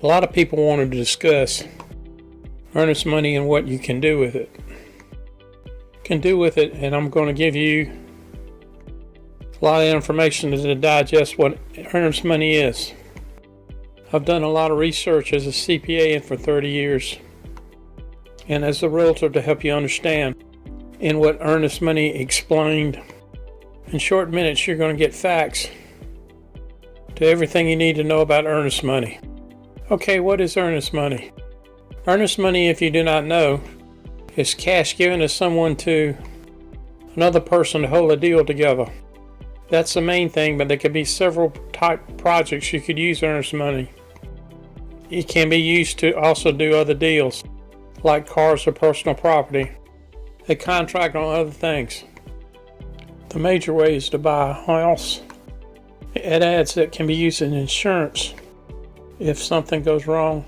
A lot of people wanted to discuss earnest money and what you can do with it. And I'm going to give you a lot of information to digest what earnest money is. I've done a lot of research as a CPA and for 30 years, and as a realtor to help you understand in what earnest money explained. In short minutes, you're going to get facts to everything you need to know about earnest money. Okay, what is earnest money? Earnest money, if you do not know, is cash given to someone to another person to hold a deal together. That's the main thing, but there could be several type projects you could use earnest money. It can be used to also do other deals, like cars or personal property. A contract on other things. The major way is to buy a house. It adds that can be used in insurance if something goes wrong.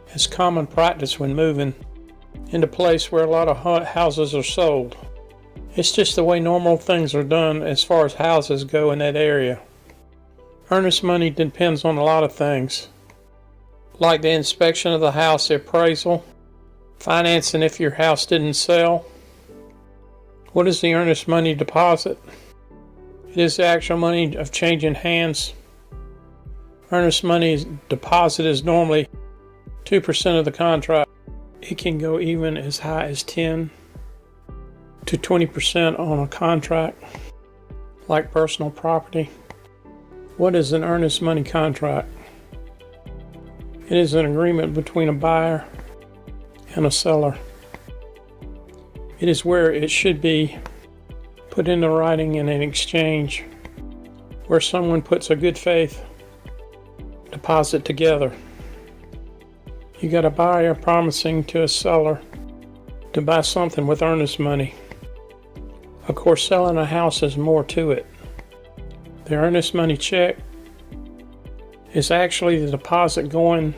It's common practice when moving into a place where a lot of houses are sold. It's just the way normal things are done as far as houses go in that area. Earnest money depends on a lot of things, like the inspection of the house, the appraisal, financing if your house didn't sell. What is the earnest money deposit? It is the actual money of changing hands. Earnest money deposit is normally 2% of the contract. It can go even as high as 10 to 20% on a contract, like personal property. What is an earnest money contract? It is an agreement between a buyer and a seller. It is where it should be put into writing in an exchange, where someone puts a good faith deposit together. You got a buyer promising to a seller to buy something with earnest money. Of course, selling a house is more to it. The earnest money check is actually the deposit going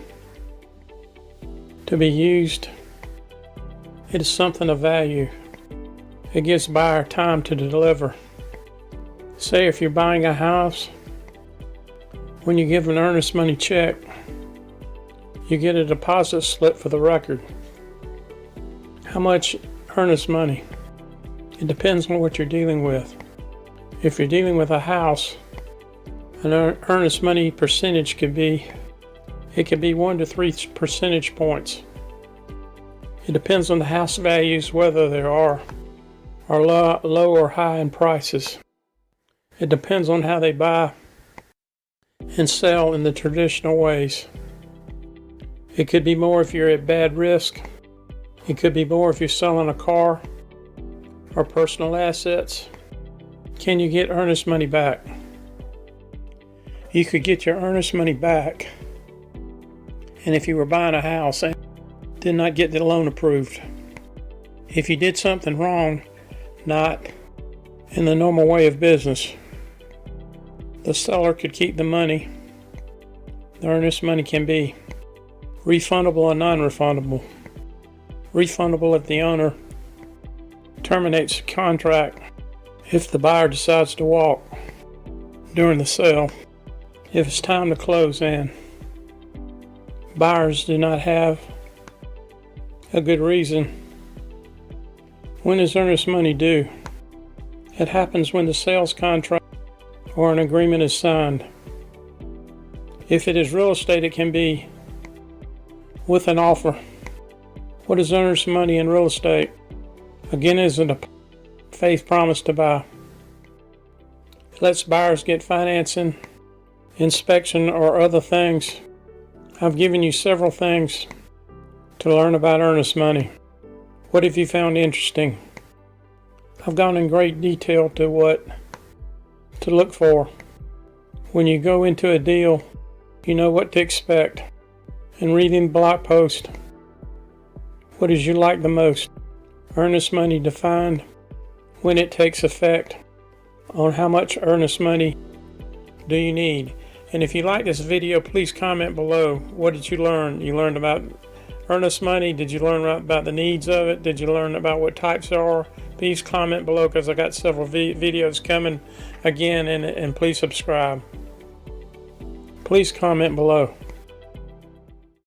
to be used. It is something of value. It gives buyer time to deliver. Say if you're buying a house, when you give an earnest money check, you get a deposit slip for the record. How much earnest money? It depends on what you're dealing with. If you're dealing with a house, an earnest money percentage could be 1 to 3 percentage points. It depends on the house values, whether there are low or high in prices. It depends on how they buy and sell in the traditional ways. It could be more if you're at bad risk. It could be more if you're selling a car or personal assets. Can you get earnest money back? You could get your earnest money back, and if you were buying a house and did not get the loan approved. If you did something wrong, not in the normal way of business, the seller could keep the money. The earnest money can be refundable or non-refundable. Refundable if the owner terminates the contract if the buyer decides to walk during the sale. If it's time to close and buyers do not have a good reason. When is earnest money due? It happens when the sales contract or an agreement is signed. If it is real estate, it can be with an offer. What is earnest money in real estate? Again, it isn't a faith promise to buy. It lets buyers get financing, inspection, or other things. I've given you several things to learn about earnest money. What have you found interesting? I've gone in great detail to what to look for. When you go into a deal, you know what to expect. And reading blog post, what did you like the most? Earnest money defined, when it takes effect, on how much earnest money do you need. And if you like this video, please comment below. What did you learn? You learned about earnest money? Did you learn about the needs of it? Did you learn about what types there are? Please comment below, because I got several videos coming again, and please subscribe. Please comment below.